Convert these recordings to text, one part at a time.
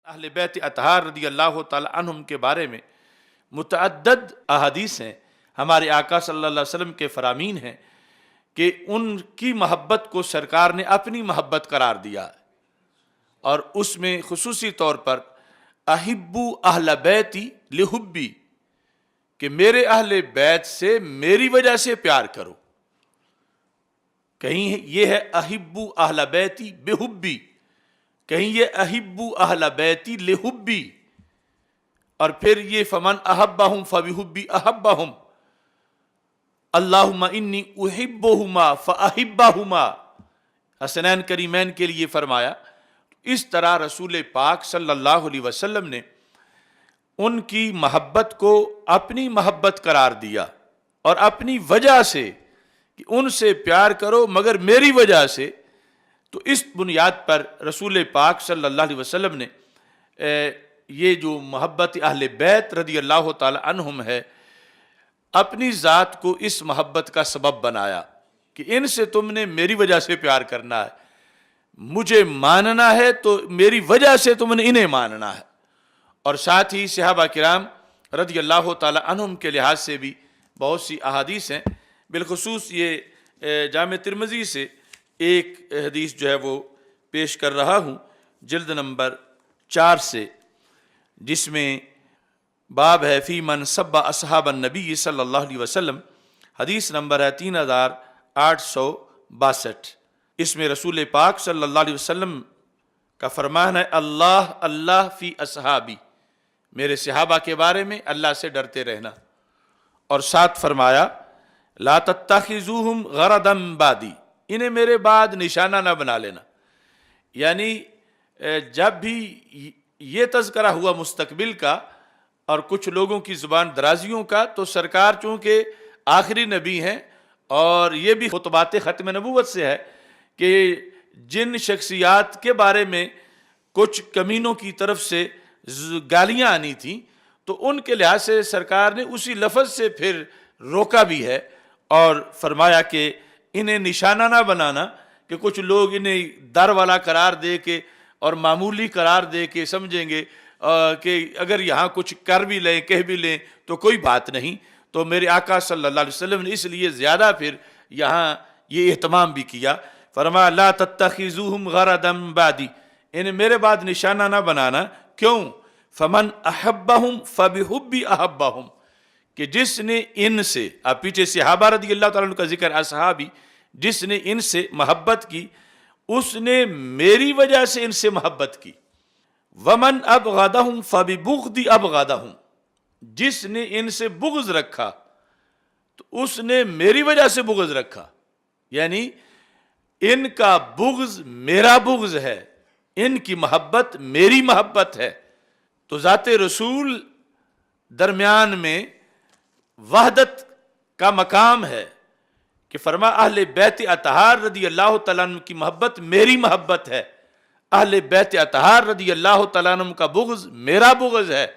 اہل بیت اطہار رضی اللہ تعالی عنہم کے بارے میں متعدد احادیث ہیں، ہمارے آقا صلی اللہ علیہ وسلم کے فرامین ہیں کہ ان کی محبت کو سرکار نے اپنی محبت قرار دیا ہے، اور اس میں خصوصی طور پر احبو اہل بیتی لحبی، کہ میرے اہل بیت سے میری وجہ سے پیار کرو۔ کہیں یہ ہے احبو اہل بیتی بحبی، کہیں یہ احبو اہل بیتی لحبی، اور پھر یہ فمن احبہم فبحبی احبہم، اللہم انی احبہما فاحبہما، حسنین کریمین کے لیے فرمایا۔ اس طرح رسول پاک صلی اللہ علیہ وسلم نے ان کی محبت کو اپنی محبت قرار دیا، اور اپنی وجہ سے کہ ان سے پیار کرو مگر میری وجہ سے۔ تو اس بنیاد پر رسول پاک صلی اللہ علیہ وسلم نے یہ جو محبت اہل بیت رضی اللہ تعالی عنہم ہے، اپنی ذات کو اس محبت کا سبب بنایا کہ ان سے تم نے میری وجہ سے پیار کرنا ہے، مجھے ماننا ہے تو میری وجہ سے تم نے انہیں ماننا ہے۔ اور ساتھ ہی صحابہ کرام رضی اللہ تعالی عنہم کے لحاظ سے بھی بہت سی احادیث ہیں، بالخصوص یہ جامع ترمذی سے ایک حدیث جو ہے وہ پیش کر رہا ہوں جلد نمبر 4 سے، جس میں باب ہے فی من سب اصحاب النبی صلی اللہ علیہ وسلم، حدیث نمبر ہے 3862۔ اس میں رسول پاک صلی اللہ علیہ وسلم کا فرمان ہے اللہ اللہ فی اصحابی، میرے صحابہ کے بارے میں اللہ سے ڈرتے رہنا، اور ساتھ فرمایا لا تتخذوہم غرضا بعدی، انہیں میرے بعد نشانہ نہ بنا لینا۔ یعنی جب بھی یہ تذکرہ ہوا مستقبل کا اور کچھ لوگوں کی زبان درازیوں کا، تو سرکار چونکہ آخری نبی ہیں، اور یہ بھی خطبات ختم نبوت سے ہے کہ جن شخصیات کے بارے میں کچھ کمینوں کی طرف سے گالیاں آنی تھیں، تو ان کے لحاظ سے سرکار نے اسی لفظ سے پھر روکا بھی ہے، اور فرمایا کہ انہیں نشانہ نہ بنانا، کہ کچھ لوگ انہیں در والا قرار دے کے اور معمولی قرار دے کے سمجھیں گے کہ اگر یہاں کچھ کر بھی لیں کہہ بھی لیں تو کوئی بات نہیں۔ تو میرے آقا صلی اللہ علیہ وسلم نے اس لیے زیادہ پھر یہاں یہ اہتمام بھی کیا، فرمایا لا تتخذوہم غرضا بعدی، انہیں میرے بعد نشانہ نہ بنانا۔ کیوں؟ فمن احبہم فبحبی احبہم، کہ جس نے ان سے، اب پیچھے صحابہ رضی اللہ تعالیٰ عنہ کا ذکر، اصحابی، جس نے ان سے محبت کی اس نے میری وجہ سے ان سے محبت کی۔ ومن ابغضہم فببغضی ابغضہم، جس نے ان سے بغض رکھا تو اس نے میری وجہ سے بغض رکھا، یعنی ان کا بغض میرا بغض ہے، ان کی محبت میری محبت ہے۔ تو ذات رسول درمیان میں وحدت کا مقام ہے کہ فرما اہل بیت اطہار رضی اللہ تعالیٰ عنہ کی محبت میری محبت ہے، اہل بیت اطہار رضی اللہ تعالیٰ عنہ کا بغض میرا بغض ہے،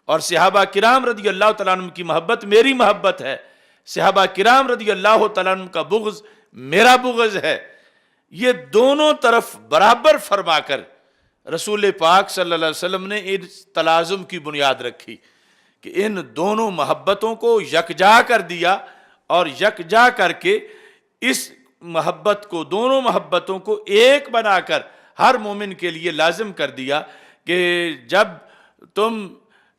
اور صحابہ کرام رضی اللہ تعالیٰ عنہ کی محبت میری محبت ہے، صحابہ کرام رضی اللہ تعالیٰ عنہ کا بغض میرا بغض ہے۔ یہ دونوں طرف برابر فرما کر رسول پاک صلی اللہ علیہ وسلم نے اس تلازم کی بنیاد رکھی کہ ان دونوں محبتوں کو یکجا کر دیا، اور یکجا کر کے اس محبت کو، دونوں محبتوں کو ایک بنا کر ہر مومن کے لیے لازم کر دیا کہ جب تم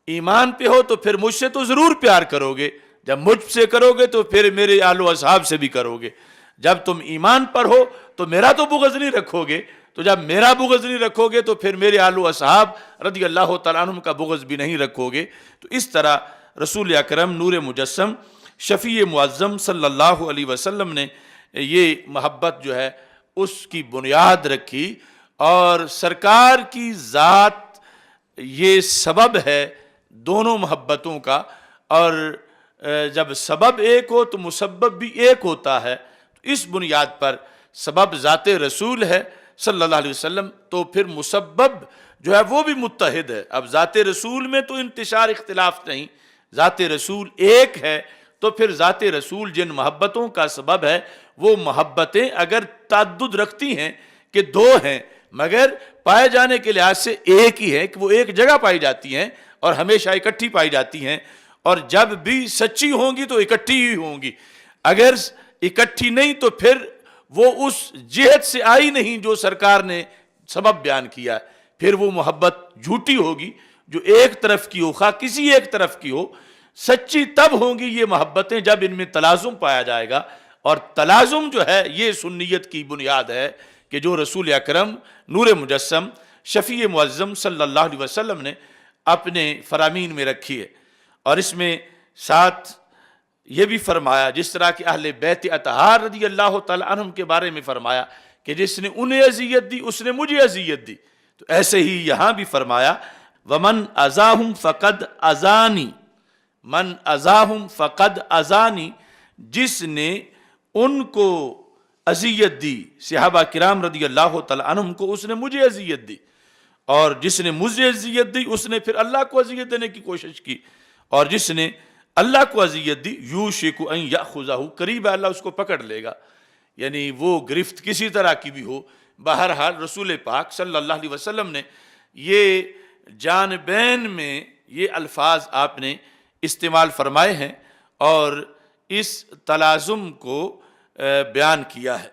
ایمان پہ ہو تو پھر مجھ سے تو ضرور پیار کرو گے، جب مجھ سے کرو گے تو پھر میرے آل و اصحاب سے بھی کرو گے، جب تم ایمان پر ہو تو میرا تو بغض نہیں رکھو گے، تو جب میرا بغض نہیں رکھو گے تو پھر میرے آل و اصحاب رضی اللہ تعالیٰ عنہم کا بغض بھی نہیں رکھو گے۔ تو اس طرح رسول اکرم نور مجسم شفیع معظم صلی اللہ علیہ وسلم نے یہ محبت جو ہے اس کی بنیاد رکھی، اور سرکار کی ذات یہ سبب ہے دونوں محبتوں کا، اور جب سبب ایک ہو تو مسبب بھی ایک ہوتا ہے۔ تو اس بنیاد پر سبب ذات رسول ہے صلی اللہ علیہ وسلم، تو پھر مسبب جو ہے وہ بھی متحد ہے۔ اب ذات رسول میں تو انتشار اختلاف نہیں، ذات رسول ایک ہے، تو پھر ذات رسول جن محبتوں کا سبب ہے وہ محبتیں اگر تعدد رکھتی ہیں کہ دو ہیں، مگر پائے جانے کے لحاظ سے ایک ہی ہے کہ وہ ایک جگہ پائی جاتی ہیں اور ہمیشہ اکٹھی پائی جاتی ہیں، اور جب بھی سچی ہوں گی تو اکٹھی ہی ہوں گی، اگر اکٹھی نہیں تو پھر وہ اس جہت سے آئی نہیں جو سرکار نے سبب بیان کیا، پھر وہ محبت جھوٹی ہوگی جو ایک طرف کی ہو، خواہ کسی ایک طرف کی ہو۔ سچی تب ہوں گی یہ محبتیں جب ان میں تلازم پایا جائے گا، اور تلازم جو ہے یہ سنیت کی بنیاد ہے کہ جو رسول اکرم نور مجسم شفیع معظم صلی اللہ علیہ وسلم نے اپنے فرامین میں رکھی ہے۔ اور اس میں ساتھ یہ بھی فرمایا، جس طرح کہ اہل بیت اطہار رضی اللہ تعالی عنہم کے بارے میں فرمایا کہ جس نے انہیں اذیت دی اس نے مجھے اذیت دی، تو ایسے ہی یہاں بھی فرمایا وَمَنْ أَذَاهُمْ فَقَدْ أَذَانِي، من اذاہم فقد اذانی، جس نے ان کو اذیت دی، صحابہ کرام رضی اللہ تعالی عنہم کو، اس نے مجھے اذیت دی، اور جس نے مجھے اذیت دی اس نے پھر اللہ کو اذیت دینے کی کوشش کی، اور جس نے اللہ کو اذیت دی یوشک ان یاخذہ، قریب ہے اللہ اس کو پکڑ لے گا، یعنی وہ گرفت کسی طرح کی بھی ہو۔ بہرحال رسول پاک صلی اللہ علیہ وسلم نے یہ جانبین میں یہ الفاظ آپ نے استعمال فرمائے ہیں اور اس تلازم کو بیان کیا ہے۔